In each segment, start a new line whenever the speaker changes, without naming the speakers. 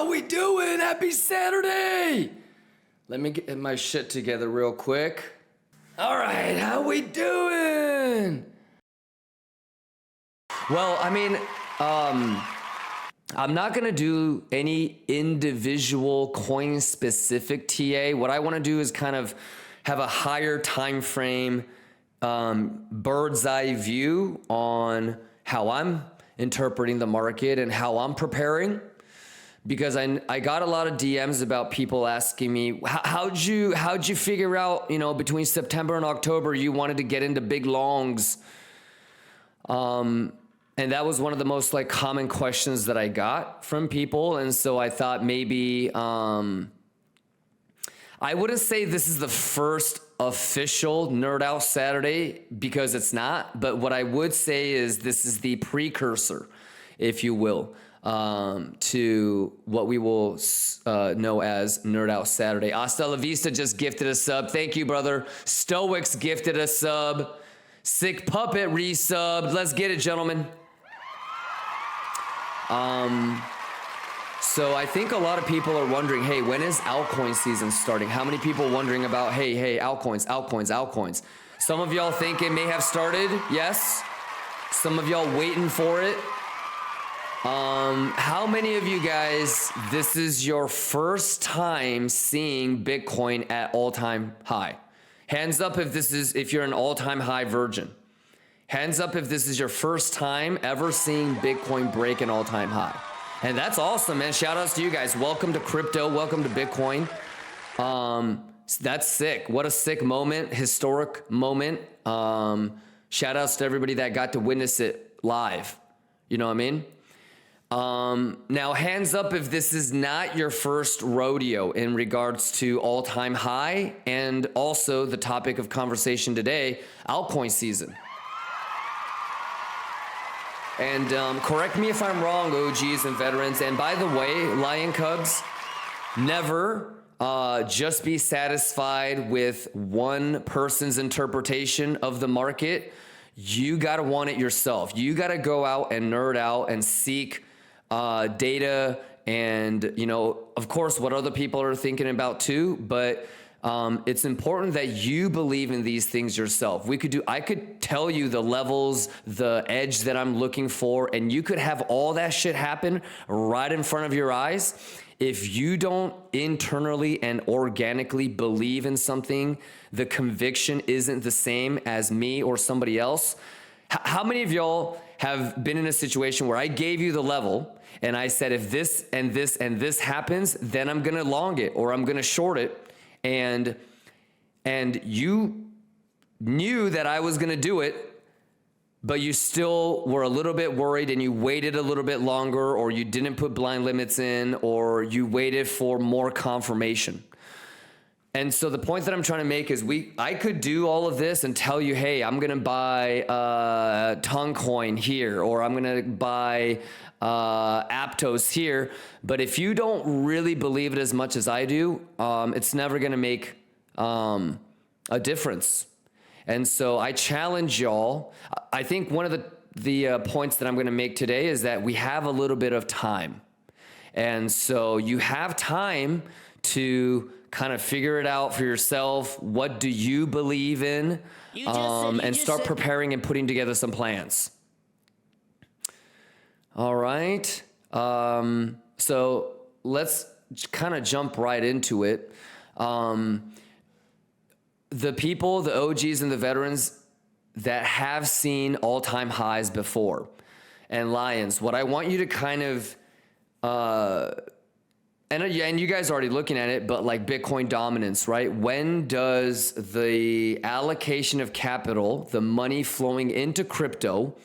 how we doing? Happy Saturday! Let me get my shit together real quick. All right, how we doing? Well, I mean, I'm not gonna do any individual coin-specific TA. What I wanna do is kind of have a higher time frame, bird's eye view on how I'm interpreting the market and how I'm preparing. Because I got a lot of DMs about people asking me, how'd you figure out, between September and October, you wanted to get into big longs? And that was one of the most common questions that I got from people. And so I thought maybe, I wouldn't say this is the first official Nerd Out Saturday because it's not, but what I would say is this is the precursor, if you will, to what we will know as Nerd Out Saturday. Hasta la Vista just gifted a sub. Thank you, brother. Stoics gifted a sub. Sick Puppet resubbed. Let's get it, gentlemen. So I think a lot of people are wondering, hey, when is altcoin season starting? How many people wondering about, hey, altcoins? Some of y'all think it may have started. Yes. Some of y'all waiting for it. How many of you guys, this is your first time seeing Bitcoin at all-time high? Hands up if you're an all-time high virgin. Hands up if this is your first time ever seeing Bitcoin break an all-time high. And that's awesome, man. Shout outs to you guys. Welcome to crypto. Welcome to Bitcoin. That's sick. What a sick moment, historic moment. Shout outs to everybody that got to witness it live. You know what I mean? Now, hands up if this is not your first rodeo in regards to all-time high and also the topic of conversation today, altcoin season. And correct me if I'm wrong, OGs and veterans. And by the way, Lion Cubs, never just be satisfied with one person's interpretation of the market. You got to want it yourself. You got to go out and nerd out and seek data and, of course, what other people are thinking about too. But it's important that you believe in these things yourself. I could tell you the levels, the edge that I'm looking for, and you could have all that shit happen right in front of your eyes. If you don't internally and organically believe in something, the conviction isn't the same as me or somebody else. How many of y'all have been in a situation where I gave you the level and I said, if this and this and this happens, then I'm going to long it or I'm going to short it. And you knew that I was going to do it, but you still were a little bit worried and you waited a little bit longer, or you didn't put blind limits in, or you waited for more confirmation. And so the point that I'm trying to make is I could do all of this and tell you, hey, I'm going to buy Toncoin here, or I'm going to buy Aptos here. But if you don't really believe it as much as I do, it's never going to make a difference. And so I challenge y'all. I think one of the points that I'm going to make today is that we have a little bit of time. And so you have time to kind of figure it out for yourself. What do you believe in? And start preparing and putting together some plans. All right. So let's kind of jump right into it. The people, the OGs and the veterans that have seen all-time highs before, and Lions, what I want you to kind of, and you guys are already looking at it, but like Bitcoin dominance, right? When does the allocation of capital, the money flowing into crypto,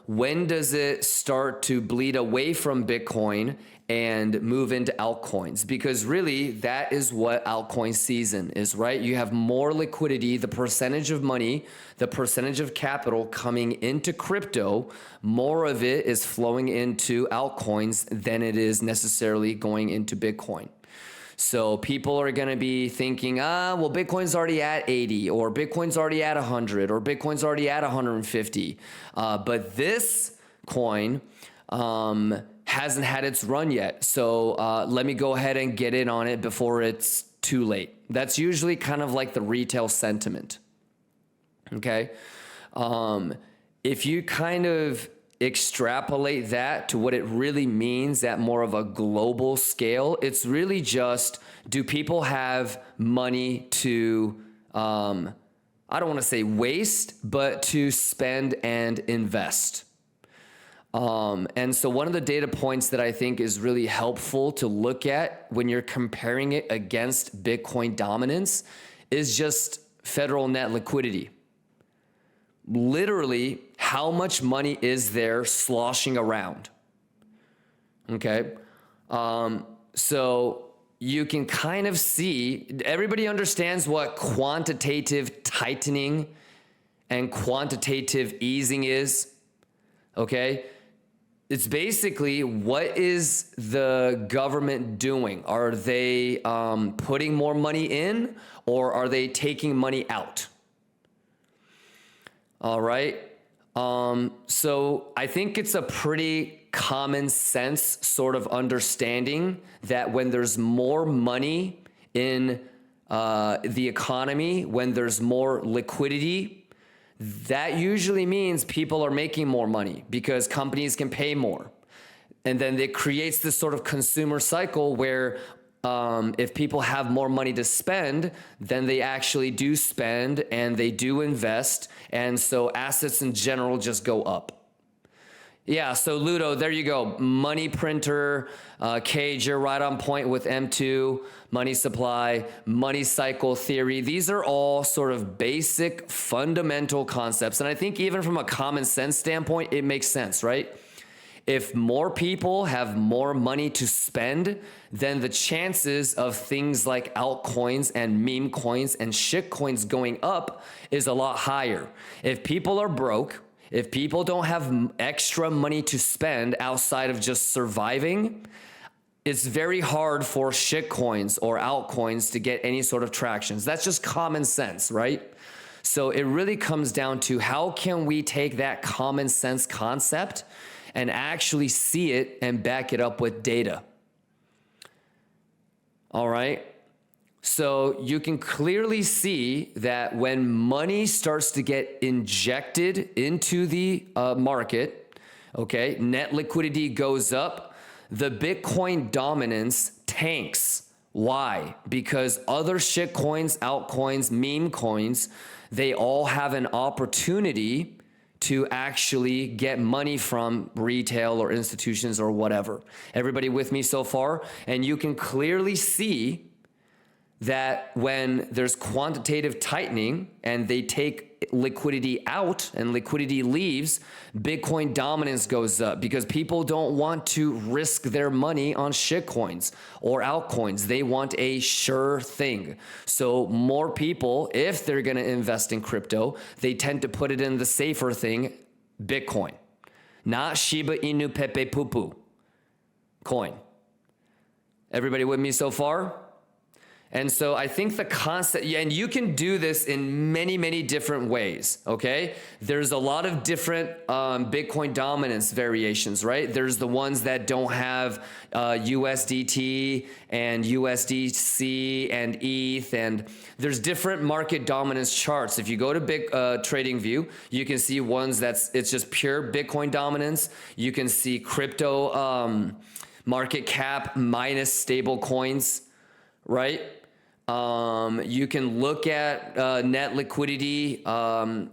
when does it start to bleed away from Bitcoin and move into altcoins? Because really, that is what altcoin season is, right? You have more liquidity, the percentage of money, the percentage of capital coming into crypto, more of it is flowing into altcoins than it is necessarily going into Bitcoin. So people are going to be thinking, well, Bitcoin's already at 80, or Bitcoin's already at 100, or Bitcoin's already at 150. But this coin hasn't had its run yet. So let me go ahead and get in on it before it's too late. That's usually kind of like the retail sentiment. Okay. If you kind of extrapolate that to what it really means at more of a global scale, it's really just, do people have money to, I don't want to say waste, but to spend and invest? And so one of the data points that I think is really helpful to look at when you're comparing it against Bitcoin dominance is just federal net liquidity. Literally, how much money is there sloshing around? Okay. So you can kind of see, everybody understands what quantitative tightening and quantitative easing is. Okay. It's basically, what is the government doing? Are they putting more money in, or are they taking money out? All right. So I think it's a pretty common sense sort of understanding that when there's more money in the economy, when there's more liquidity, that usually means people are making more money because companies can pay more. And then it creates this sort of consumer cycle where if people have more money to spend, then they actually do spend and they do invest. And so assets in general just go up. Yeah, so Ludo, there you go. Money printer, Cage, you're right on point with M2, money supply, money cycle theory. These are all sort of basic fundamental concepts. And I think even from a common sense standpoint, it makes sense, right? If more people have more money to spend, then the chances of things like altcoins and meme coins and shit coins going up is a lot higher. If people are broke, if people don't have extra money to spend outside of just surviving, it's very hard for shit coins or altcoins to get any sort of tractions. That's just common sense, right? So it really comes down to, how can we take that common sense concept and actually see it and back it up with data? All right. So you can clearly see that when money starts to get injected into the market, okay, net liquidity goes up, the Bitcoin dominance tanks. Why? Because other shit coins, altcoins, meme coins, they all have an opportunity to actually get money from retail or institutions or whatever. Everybody with me so far? And you can clearly see that when there's quantitative tightening and they take liquidity out and liquidity leaves, Bitcoin dominance goes up because people don't want to risk their money on shitcoins or altcoins. They want a sure thing. So more people, if they're going to invest in crypto, they tend to put it in the safer thing, Bitcoin, not Shiba Inu Pepe Pupu coin. Everybody with me so far? And so I think the concept, and you can do this in many, many different ways, okay? There's a lot of different Bitcoin dominance variations, right? There's the ones that don't have USDT and USDC and ETH, and there's different market dominance charts. If you go to TradingView, you can see ones it's just pure Bitcoin dominance. You can see crypto market cap minus stable coins, right? You can look at net liquidity.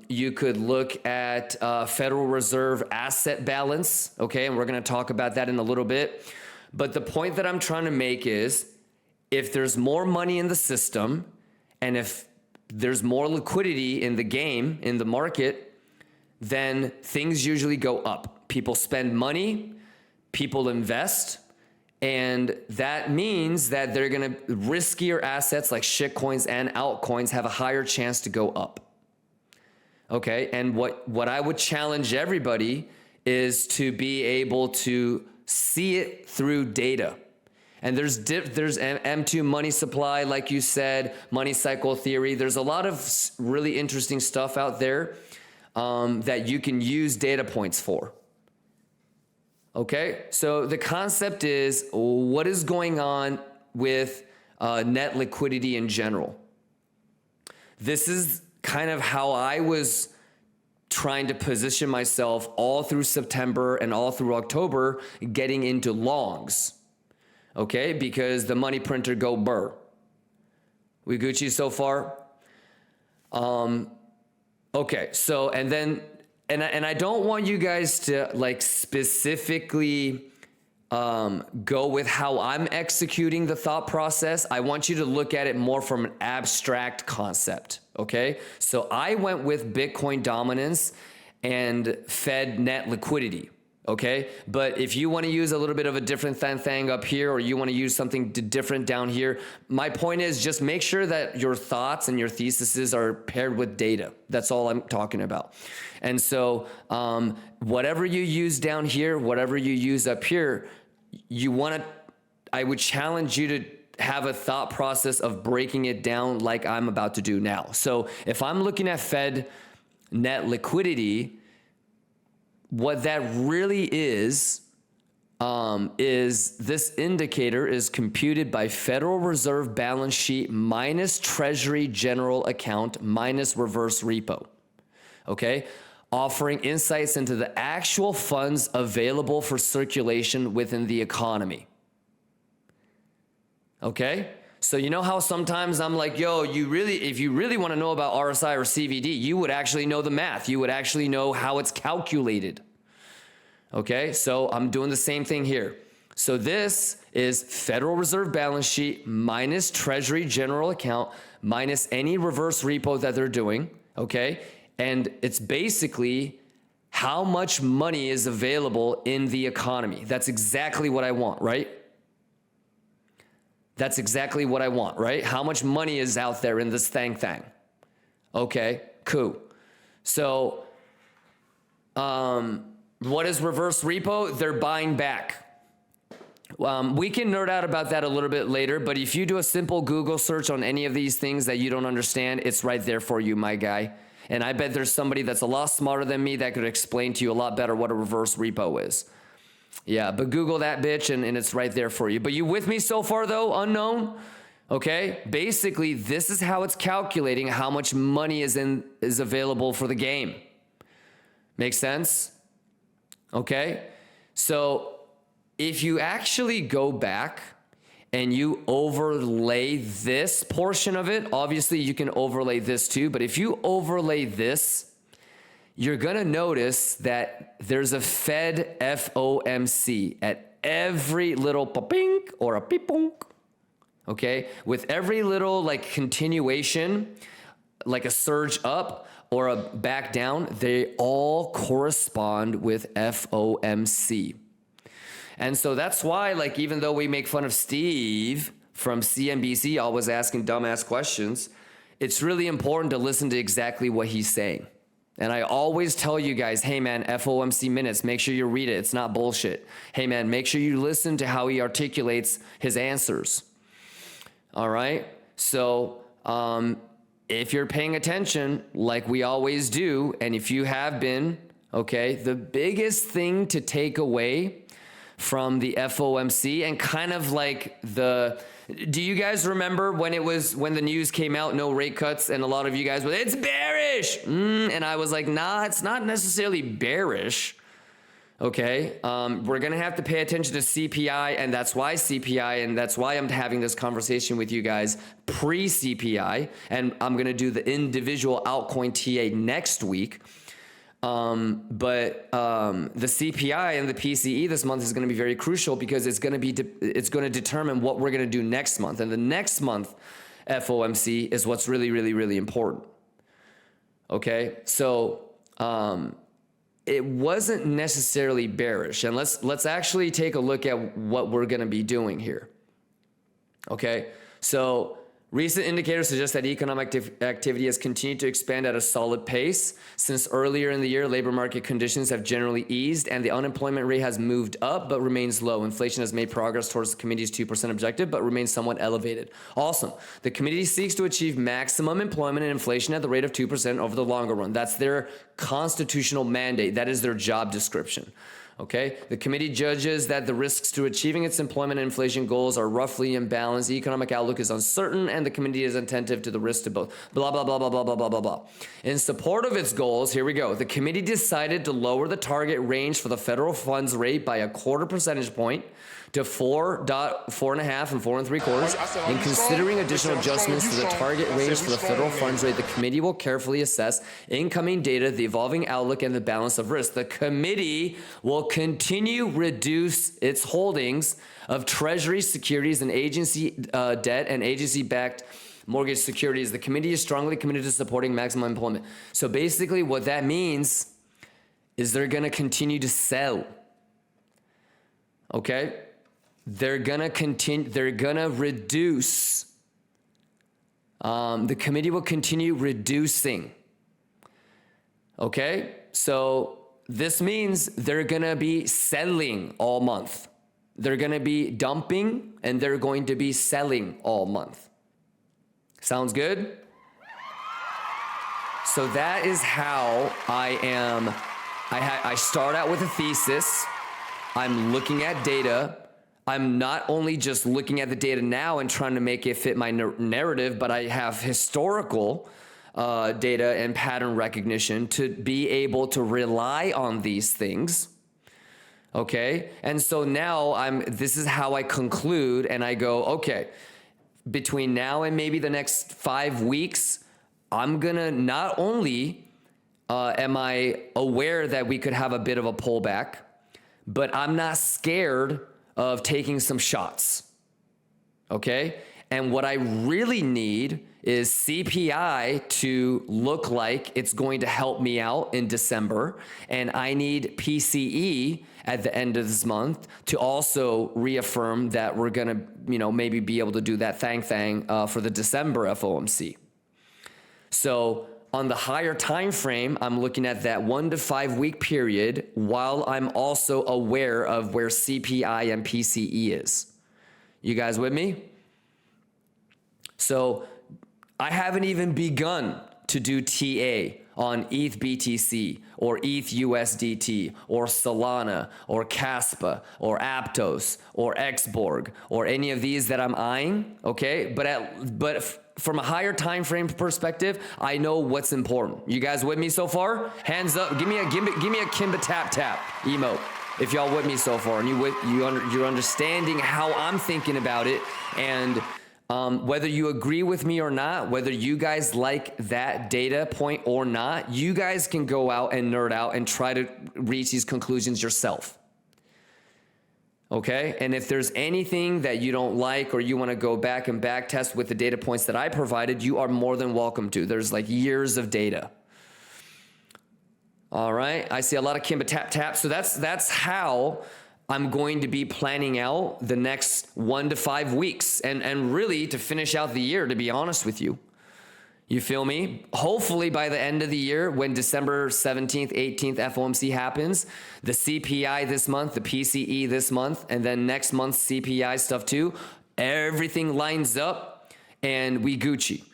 You could look at Federal Reserve asset balance. Okay, and we're going to talk about that in a little bit. But the point that I'm trying to make is, if there's more money in the system, and if there's more liquidity in the game, in the market, then things usually go up. People spend money, people invest. And that means that they're going to, riskier assets like shitcoins and altcoins have a higher chance to go up. Okay. And what I would challenge everybody is to be able to see it through data. And there's M2 money supply, like you said, money cycle theory. There's a lot of really interesting stuff out there that you can use data points for. Okay, so the concept is what is going on with net liquidity in general. This is kind of how I was trying to position myself all through September and all through October, getting into longs. Okay, because the money printer go burr. We Gucci so far? Okay, so and then and I don't want you guys to like specifically go with how I'm executing the thought process. I want you to look at it more from an abstract concept, okay? So I went with Bitcoin dominance and Fed net liquidity, okay? But if you want to use a little bit of a different thing up here, or you want to use something different down here, my point is just make sure that your thoughts and your theses are paired with data. That's all I'm talking about. And so whatever you use down here, whatever you use up here, I would challenge you to have a thought process of breaking it down like I'm about to do now. So if I'm looking at Fed net liquidity, what that really is this indicator is computed by Federal Reserve balance sheet minus Treasury general account minus reverse repo, okay? Offering insights into the actual funds available for circulation within the economy. Okay? So you know how sometimes I'm like, yo, if you really want to know about RSI or CVD, you would actually know the math. You would actually know how it's calculated. Okay? So I'm doing the same thing here. So this is Federal Reserve balance sheet minus Treasury general account minus any reverse repo that they're doing. Okay? And it's basically how much money is available in the economy. That's exactly what I want, right? That's exactly what I want, right? How much money is out there in this thing? Okay, cool. So, what is reverse repo? They're buying back. We can nerd out about that a little bit later, but if you do a simple Google search on any of these things that you don't understand, it's right there for you, my guy. And I bet there's somebody that's a lot smarter than me that could explain to you a lot better what a reverse repo is. Yeah, but Google that bitch and it's right there for you. But you with me so far though, unknown? Okay, basically this is how it's calculating how much money is available for the game. Make sense? Okay, so if you actually go back and you overlay this portion of it, obviously you can overlay this too, but if you overlay this, you're gonna notice that there's a Fed FOMC at every little pa-pink or a pipunk, okay? With every little like continuation, like a surge up or a back down, they all correspond with FOMC. And so that's why, like, even though we make fun of Steve from CNBC always asking dumbass questions, it's really important to listen to exactly what he's saying. And I always tell you guys, hey man, FOMC minutes, make sure you read it. It's not bullshit. Hey man, make sure you listen to how he articulates his answers. All right? So if you're paying attention, like we always do, and if you have been, okay, the biggest thing to take away from the FOMC and kind of like do you guys remember when the news came out, no rate cuts, and a lot of you guys were, it's bearish. And I was like, nah, it's not necessarily bearish. Okay. We're going to have to pay attention to CPI, and that's why I'm having this conversation with you guys pre-CPI, and I'm going to do the individual altcoin TA next week. But the CPI and the PCE this month is going to be very crucial because it's going to determine what we're going to do next month. And the next month FOMC is what's really, really, really important. Okay. So, it wasn't necessarily bearish, and let's actually take a look at what we're going to be doing here. Okay. So, recent indicators suggest that economic activity has continued to expand at a solid pace. Since earlier in the year, labor market conditions have generally eased and the unemployment rate has moved up but remains low. Inflation has made progress towards the committee's 2% objective but remains somewhat elevated. Awesome. The committee seeks to achieve maximum employment and inflation at the rate of 2% over the longer run. That's their constitutional mandate. That is their job description. Okay, the committee judges that the risks to achieving its employment and inflation goals are roughly in balance. The economic outlook is uncertain, and the committee is attentive to the risk to both. Blah, blah, blah, blah, blah, blah, blah, blah, blah. In support of its goals, here we go. The committee decided to lower the target range for the federal funds rate by 1/4 percentage point to 4.5 and 4 3/4. In considering additional adjustments to the target range for the federal funds rate, the committee will carefully assess incoming data, the evolving outlook, and the balance of risk. The committee will continue reduce its holdings of Treasury securities and agency debt and agency-backed mortgage securities. The committee is strongly committed to supporting maximum employment. So basically what that means is they're going to continue to sell. Okay? They're going to reduce. The committee will continue reducing. Okay? So this means they're going to be selling all month. They're going to be dumping and they're going to be selling all month. Sounds good? So that is how I am. I start out with a thesis. I'm looking at data. I'm not only just looking at the data now and trying to make it fit my narrative, but I have historical data and pattern recognition to be able to rely on these things. Okay? And so now this is how I conclude, and I go, okay, between now and maybe the next 5 weeks, I'm gonna not only am I aware that we could have a bit of a pullback, but I'm not scared of taking some shots. Okay? And what I really need is CPI to look like it's going to help me out in December. And I need PCE at the end of this month to also reaffirm that we're going to, maybe be able to do that thang for the December FOMC. So on the higher time frame, I'm looking at that 1 to 5 week period while I'm also aware of where CPI and PCE is. You guys with me? So I haven't even begun to do TA on ETH BTC or ETH USDT or Solana or Caspa or Aptos or Xborg or any of these that I'm eyeing, okay? But from a higher time frame perspective, I know what's important. You guys with me so far? Hands up. Give me a Kimba tap emote if y'all with me so far, and you're understanding how I'm thinking about it, and whether you agree with me or not, whether you guys like that data point or not, you guys can go out and nerd out and try to reach these conclusions yourself. Okay? And if there's anything that you don't like or you want to go back and back test with the data points that I provided, you are more than welcome to. There's like years of data. All right? I see a lot of Kimba tap. So that's how I'm going to be planning out the next 1 to 5 weeks and really to finish out the year, to be honest with you. You feel me? Hopefully by the end of the year, when December 17th, 18th FOMC happens, the CPI this month, the PCE this month, and then next month's CPI stuff too, everything lines up and we Gucci.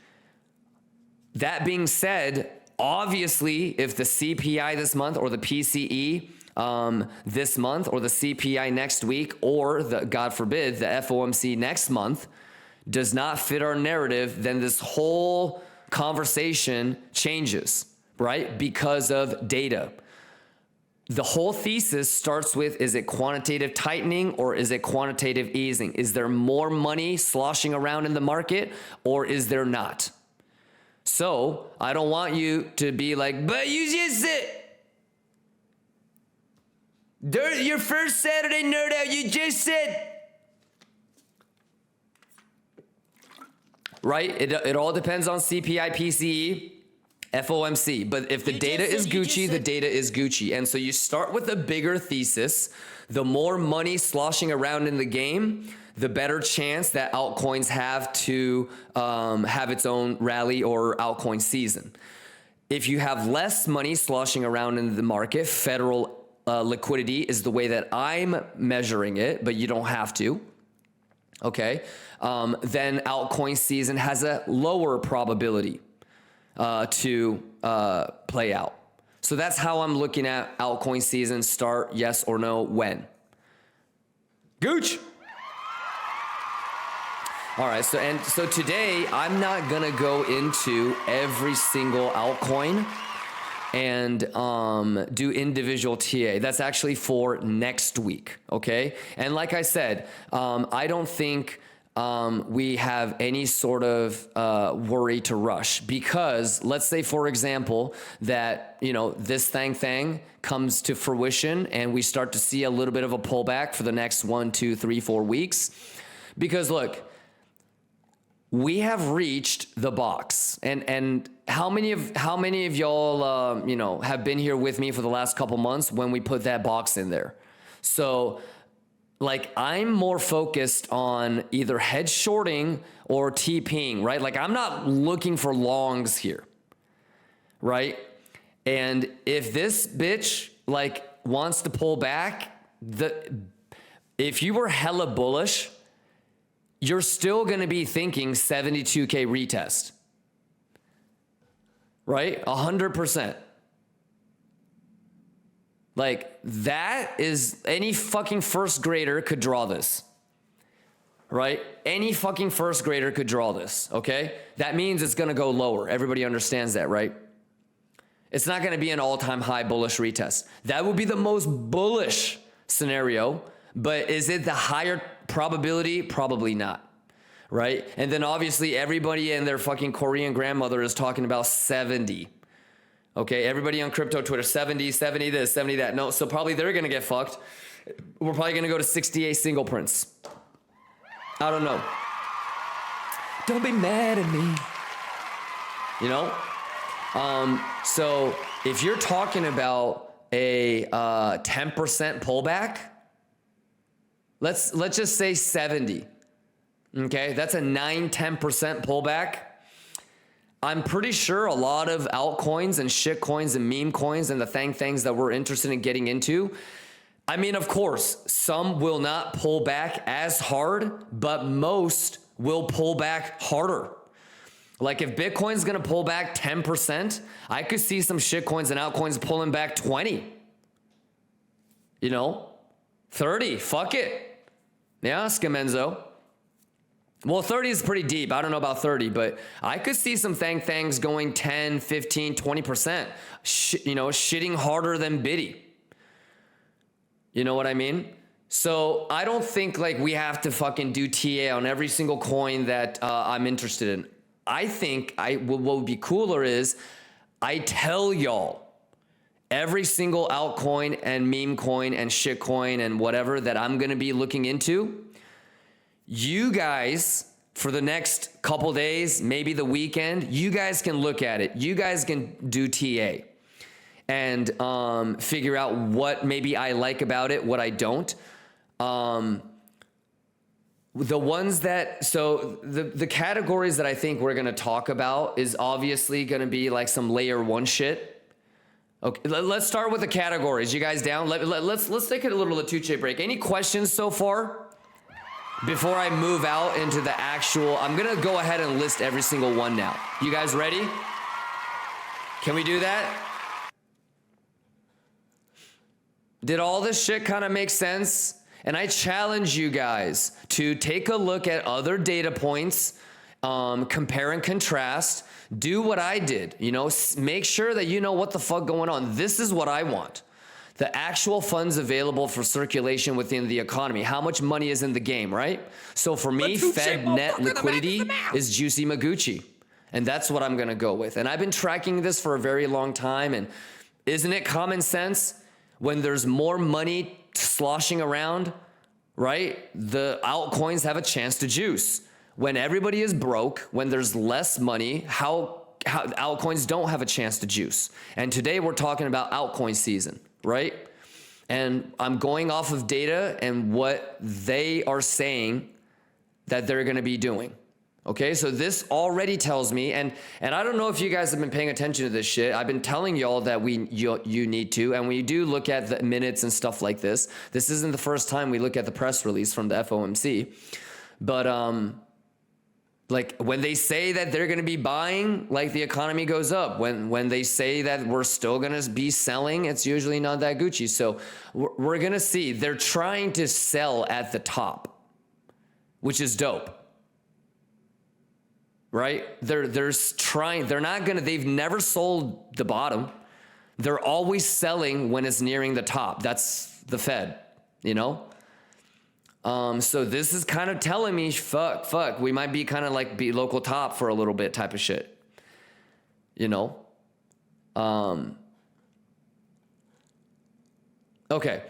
That being said, obviously, if the CPI this month or the PCE this month or the CPI next week or God forbid, the FOMC next month does not fit our narrative, then this whole conversation changes, right? Because of data. The whole thesis starts with, is it quantitative tightening or is it quantitative easing? Is there more money sloshing around in the market or is there not? So I don't want you to be like, but you just said, your first Saturday nerd out, you just said, right? It all depends on CPI, PCE, FOMC. But if the data is Gucci, the data is Gucci. And so you start with a bigger thesis. The more money sloshing around in the game, the better chance that altcoins have to have its own rally or altcoin season. If you have less money sloshing around in the market, federal liquidity is the way that I'm measuring it, but you don't have to. Okay, then altcoin season has a lower probability to play out. So that's how I'm looking at altcoin season start. Yes or no? When? Gooch. All right. So today I'm not gonna go into every single altcoin and do individual TA. That's actually for next week. Okay. And like I said, I don't think we have any sort of worry to rush, because let's say, for example, that, you know, this thing comes to fruition and we start to see a little bit of a pullback for the next 1, 2, 3, 4 weeks. Because look, we have reached the box, and how many of y'all you know, have been here with me for the last couple months when we put that box in there? So like, I'm more focused on either hedge shorting or TPing, right? Like, I'm not looking for longs here, right? And if this bitch like wants to pull back, if you were hella bullish, you're still going to be thinking 72K retest, right? 100%. Like, that is, any fucking first grader could draw this, right? Any fucking first grader could draw this, okay? That means it's going to go lower. Everybody understands that, right? It's not going to be an all-time high bullish retest. That would be the most bullish scenario, but is it the higher probability? Probably not, right? And then obviously everybody and their fucking Korean grandmother is talking about 70. Okay, everybody on crypto Twitter, 70 this, 70 that. No, so probably they're going to get fucked. We're probably going to go to 68 single prints. I don't know. Don't be mad at me. You know? So if you're talking about a 10% pullback, let's just say 70. Okay, that's a 9-10% pullback. I'm pretty sure a lot of altcoins and shit coins and meme coins and the things that we're interested in getting into, I mean, of course, some will not pull back as hard, but most will pull back harder. Like, if Bitcoin's gonna pull back 10%, I could see some shit coins and altcoins pulling back 20. You know, 30, fuck it. Yeah, Skamenzo. Well, 30 is pretty deep. I don't know about 30, but I could see some things going 10, 15, 20%, you know, shitting harder than Biddy. You know what I mean? So I don't think like we have to fucking do TA on every single coin that I'm interested in. I think what would be cooler is I tell y'all every single altcoin and meme coin and shit coin and whatever that I'm going to be looking into. You guys, for the next couple days, maybe the weekend, you guys can look at it. You guys can do TA and figure out what maybe I like about it, what I don't. The ones that, so the categories that I think we're going to talk about is obviously going to be like some layer one shit. Okay, let's start with the categories. You guys down? Let's take a little Latuche break. Any questions so far? Before I move out into the actual, I'm going to go ahead and list every single one now. You guys ready? Can we do that? Did all this shit kind of make sense? And I challenge you guys to take a look at other data points, compare and contrast, do what I did, you know, make sure that you know what the fuck going on. This is what I want. The actual funds available for circulation within the economy. How much money is in the game, right? So for me, Fed net liquidity is Juicy Maguchi. And that's what I'm going to go with. And I've been tracking this for a very long time. And isn't it common sense when there's more money sloshing around, right? The altcoins have a chance to juice. When everybody is broke, when there's less money, how altcoins don't have a chance to juice. And today we're talking about altcoin season. Right? And I'm going off of data and what they are saying that they're going to be doing. Okay, so this already tells me, and I don't know if you guys have been paying attention to this shit. I've been telling y'all that you need to, and we do look at the minutes and stuff like this. This isn't the first time we look at the press release from the FOMC, but Like when they say that they're going to be buying, like the economy goes up. When they say that we're still going to be selling, it's usually not that Gucci. So we're going to see. They're trying to sell at the top, which is dope. Right? They're not going to, they've never sold the bottom. They're always selling when it's nearing the top. That's the Fed, you know? So this is kind of telling me, fuck, we might be kind of like be local top for a little bit type of shit, you know? Okay.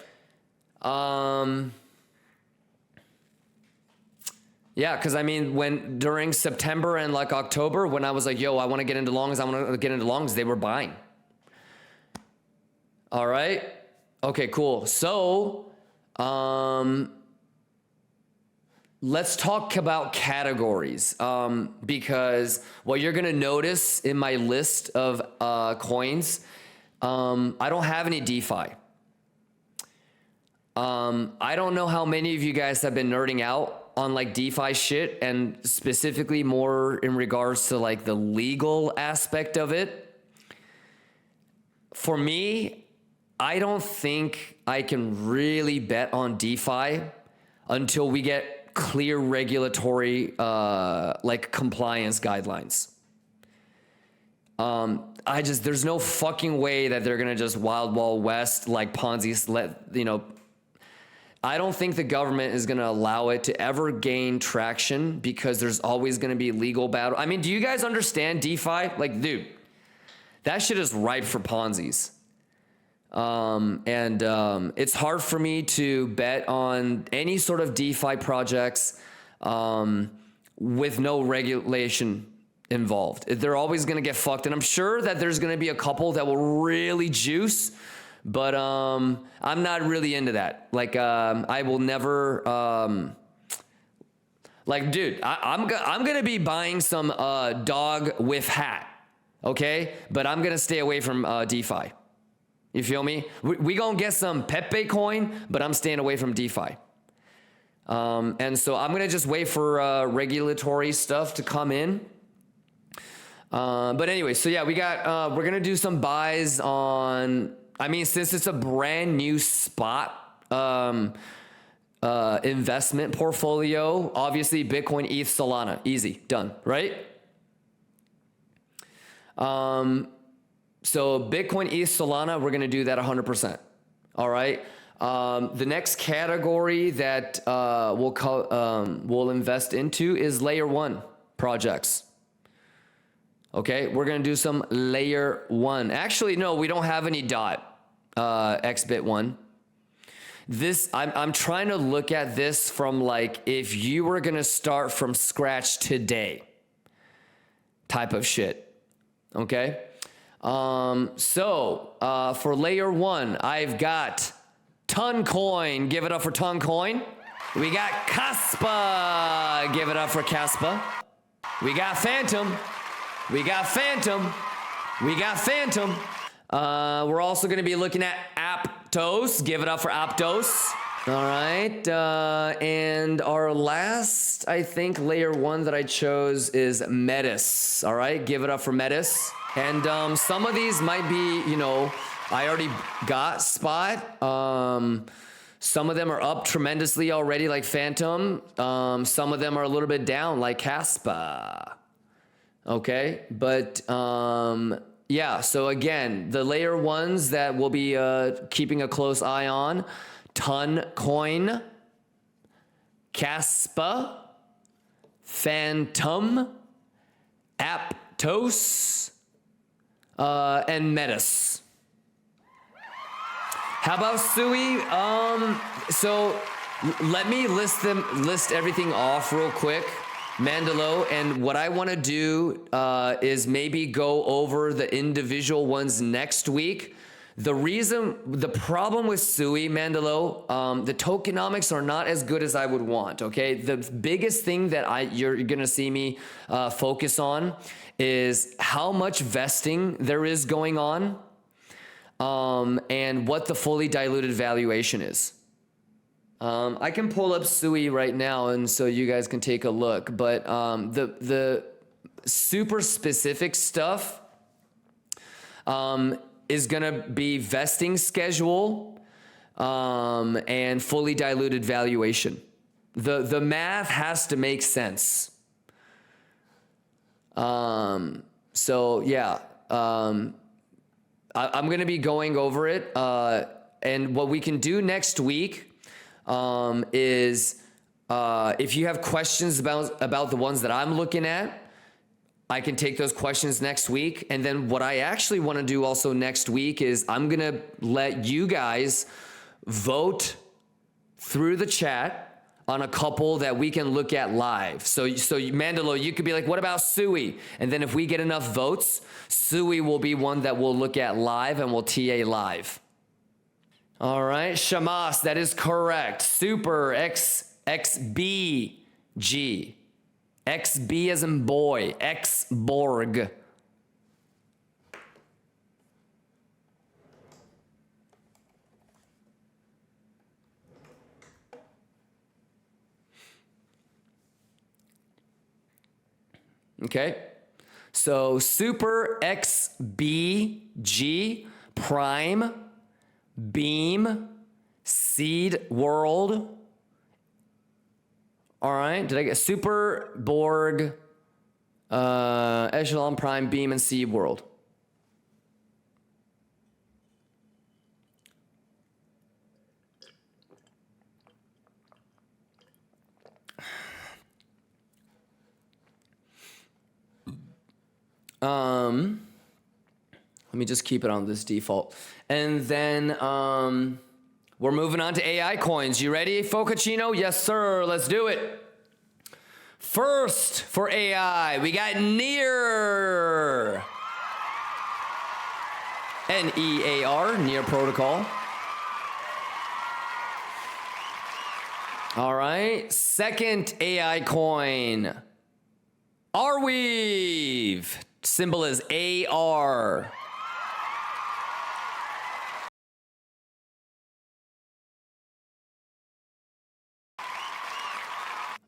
Yeah, because I mean, when during September and like October, when I was like, yo, I want to get into longs, they were buying. All right. Okay, cool. So, let's talk about categories. Because what you're going to notice in my list of coins, I don't have any DeFi. I don't know how many of you guys have been nerding out on like DeFi shit, and specifically more in regards to like the legal aspect of it. For me, I don't think I can really bet on DeFi until we get clear regulatory like compliance guidelines. There's no fucking way that they're gonna just wild west like Ponzi I don't think the government is going to allow it to ever gain traction because there's always going to be legal battle. I mean, do you guys understand DeFi? Like, dude, that shit is ripe for Ponzi's. It's hard for me to bet on any sort of DeFi projects with no regulation involved. They're always going to get fucked. And I'm sure that there's going to be a couple that will really juice. But I'm not really into that. Like I will never like, dude, I'm gonna be buying some dog with hat, okay? But I'm gonna stay away from DeFi. You feel me? We gonna get some Pepe coin, but I'm staying away from DeFi. And so I'm gonna just wait for regulatory stuff to come in. But anyway, so yeah, we're gonna do some buys on. I mean, since it's a brand new spot investment portfolio, obviously Bitcoin, ETH, Solana, easy, done, right? So Bitcoin, ETH, Solana, we're going to do that 100%. All right. The next category that we'll invest into is layer one projects. Okay, we're going to do some layer one. Actually, no, we don't have any XBit one. I'm trying to look at this from like, if you were going to start from scratch today type of shit. Okay. For layer one, I've got Toncoin. Give it up for Toncoin. We got Kaspa. Give it up for Kaspa. We got Phantom. We got Phantom. We got Phantom. We're also going to be looking at Aptos. Give it up for Aptos. All right. And our last, I think, layer one that I chose is Metis. All right. Give it up for Metis. And some of these might be, I already got Spot. Some of them are up tremendously already, like Phantom. Some of them are a little bit down, like Kaspa. Okay. But yeah, so again, the layer ones that we'll be keeping a close eye on: Toncoin, Kaspa, Phantom, Aptos, and Metis. How about Sui? So let me list everything off real quick. Mandalo, and what I want to do is maybe go over the individual ones next week. The problem with Sui, Mandalo, the tokenomics are not as good as I would want, okay? The biggest thing that you're going to see me focus on is how much vesting there is going on, and what the fully diluted valuation is. I can pull up Sui right now, and so you guys can take a look. But the super specific stuff is gonna be vesting schedule and fully diluted valuation. The math has to make sense. So yeah, I'm gonna be going over it, and what we can do next week is if you have questions about the ones that I'm looking at, I can take those questions next week. And then what I actually want to do also next week is I'm gonna let you guys vote through the chat on a couple that we can look at live. So Mandalo, you could be like, what about Sui? And then if we get enough votes, Sui will be one that we'll look at live and we'll TA live. All right, Shamas, that is correct. Super XBG. XB as in boy, X Borg. Okay, so Super XBG, Prime, Beam, Seed World. All right, did I get Super, Borg, Echelon, Prime, Beam, and Seed World? Let me just keep it on this default. And then we're moving on to AI coins. You ready, Focacino? Yes, sir. Let's do it. First for AI, we got Near. NEAR, Near Protocol. All right. Second AI coin, Arweave. Symbol is AR.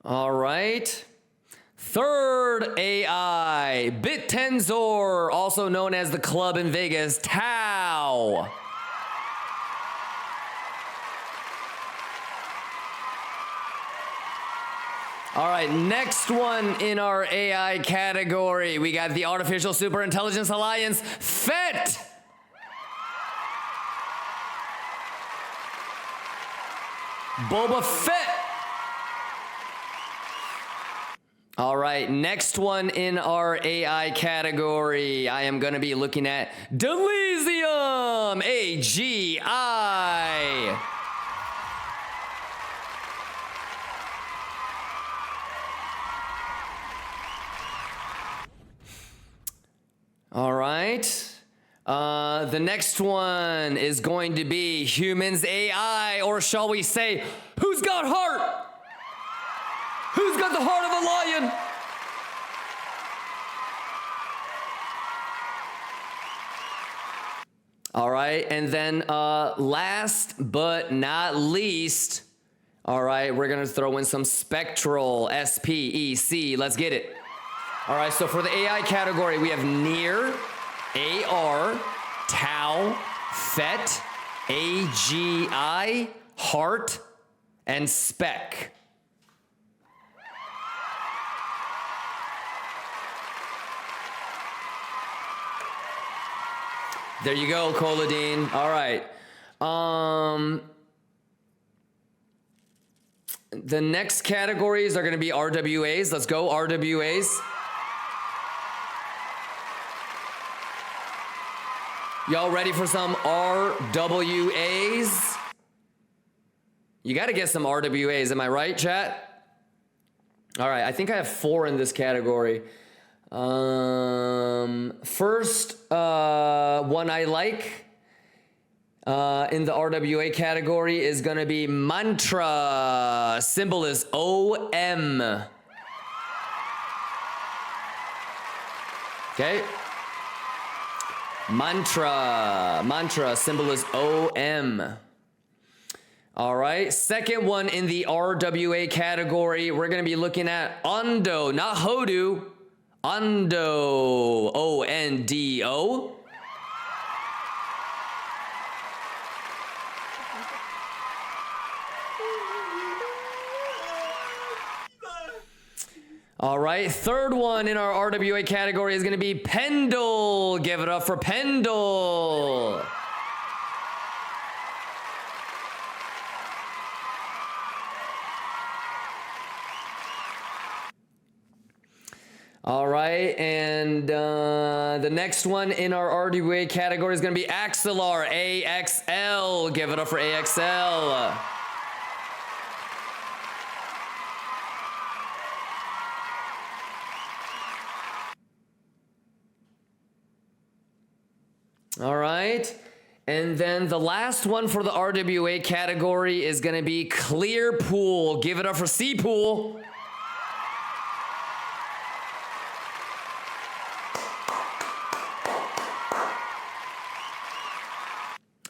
All right. Third AI, BitTensor, also known as the club in Vegas, Tau. All right, next one in our AI category, we got the Artificial Superintelligence Alliance, FET. Boba Fett. All right, next one in our AI category, I am going to be looking at Delysium, AGI. All right. The next one is going to be Humans AI, or shall we say, who's got heart? Who's got the heart of a lion? All right, and then last but not least, all right, we're gonna throw in some Spectral, SPEC. Let's get it. All right, so for the AI category, we have Near, AR, Tau, FET, AGI, Heart, and Spec. There you go, Coladine. All right. The next categories are going to be RWAs. Let's go, RWAs. Y'all ready for some RWAs? You got to get some RWAs. Am I right, chat? All right. I think I have 4 in this category. First one I like in the RWA category is going to be Mantra. Symbol is OM. Okay. Mantra. Symbol is OM. All right. Second one in the RWA category, we're going to be looking at Ondo, not Hodu. Ondo, O-N-D-O. All right, third one in our RWA category is going to be Pendle. Give it up for Pendle. All right, and the next one in our RWA category is going to be Axelar, A-X-L. Give it up for AXL. All right, and then the last one for the RWA category is going to be Clearpool. Give it up for C-Pool.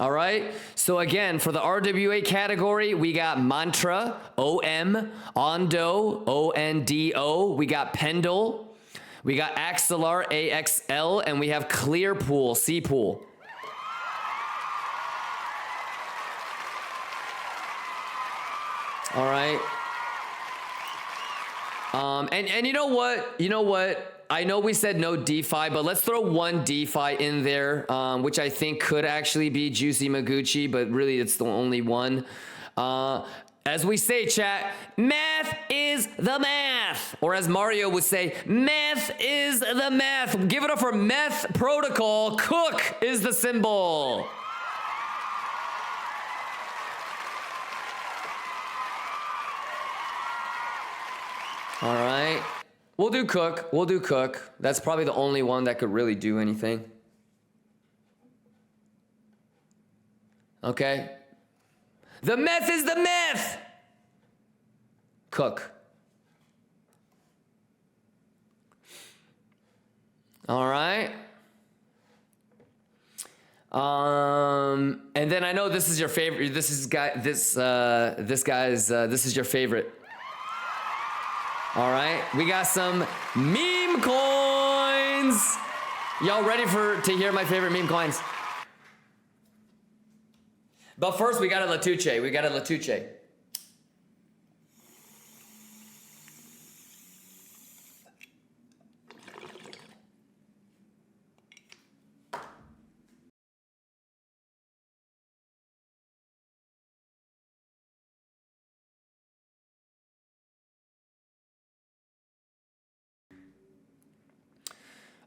All right, so again, for the RWA category, we got Mantra, O-M, Ondo, O-N-D-O. We got Pendle. We got Axelar, A-X-L, and we have Clearpool, C-Pool. All right. And you know what? You know what? I know we said no DeFi, but let's throw one DeFi in there, which I think could actually be Juicy Maguchi, but really it's the only one. As we say, chat, math is the math. Or as Mario would say, math is the math. Give it up for Meth Protocol. Cook is the symbol. All right. We'll do Cook. We'll do Cook. That's probably the only one that could really do anything. Okay. The meth is the meth. Cook. All right. And then I know this is your favorite. This is this is your favorite. All right. We got some meme coins. Y'all ready to hear my favorite meme coins? But first, we got a Latuche. We got a Latuche.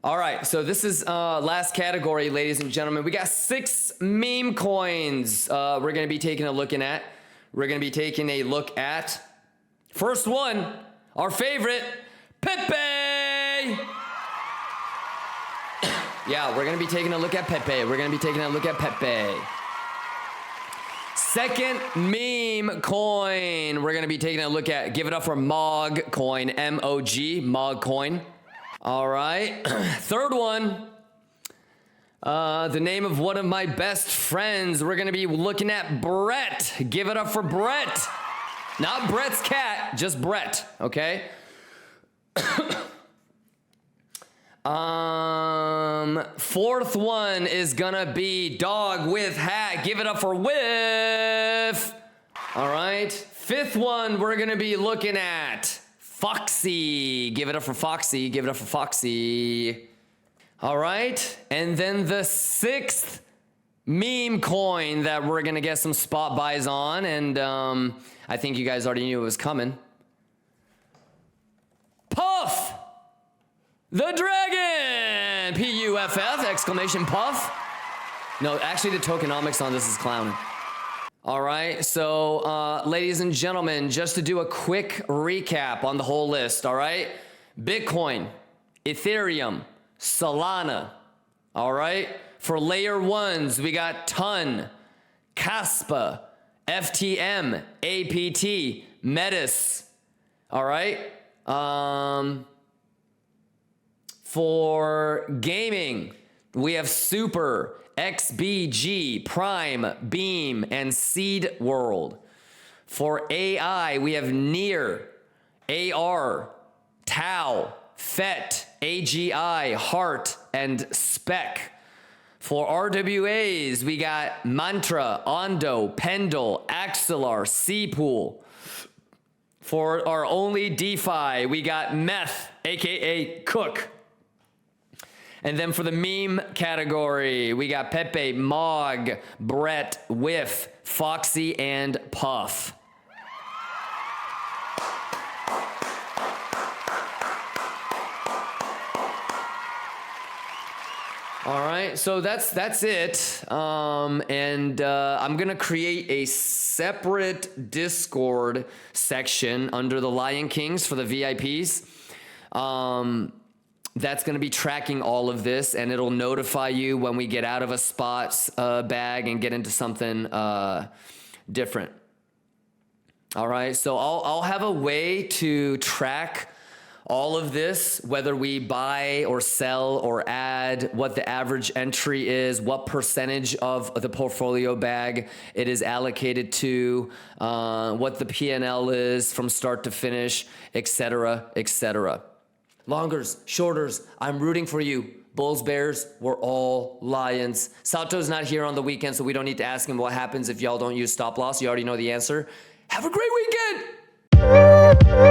All right, so this is last category, ladies and gentlemen. We got 6 meme coins we're going to be taking a look at. We're going to be taking a look at, first one, our favorite, Pepe. Yeah, we're going to be taking a look at Pepe. We're going to be taking a look at Pepe. Second meme coin we're going to be taking a look at. Give it up for Mog coin, M-O-G, Mog coin. All right, third one, the name of one of my best friends. We're going to be looking at Brett. Give it up for Brett. Not Brett's cat, just Brett, okay? Fourth one is going to be Dog with Hat. Give it up for Whiff. All right, fifth one we're going to be looking at Foxy. Give it up for Foxy. Give it up for Foxy. All right. And then the 6th meme coin that we're going to get some spot buys on. And I think you guys already knew it was coming. Puff the Dragon. P-U-F-F, exclamation Puff. No, actually the tokenomics on this is clowning. All right, so ladies and gentlemen, just to do a quick recap on the whole list, all right? Bitcoin, Ethereum, Solana, all right? For layer 1s, we got Ton, Kaspa, FTM, APT, Metis, all right? For gaming, we have Super, XBG, Prime, Beam, and Seed World. For AI, we have NEAR, AR, TAO, FET, AGI, HEART, and SPEC. For RWAs, we got Mantra, Ondo, Pendle, Axelar, Cpool. For our only DeFi, we got Meth, aka Cook. And then for the meme category, we got Pepe, Mog, Brett, Whiff, Foxy, and Puff. All right, so that's it. I'm gonna create a separate Discord section under the Lion Kings for the VIPs. That's gonna be tracking all of this, and it'll notify you when we get out of a spots bag and get into something different. All right, so I'll have a way to track all of this, whether we buy or sell or add, what the average entry is, what percentage of the portfolio bag it is allocated to, what the P&L is from start to finish, etc., etc. Longers, shorters, I'm rooting for you. Bulls, Bears, we're all Lions. Sato's not here on the weekend, so we don't need to ask him what happens if y'all don't use stop loss. You already know the answer. Have a great weekend!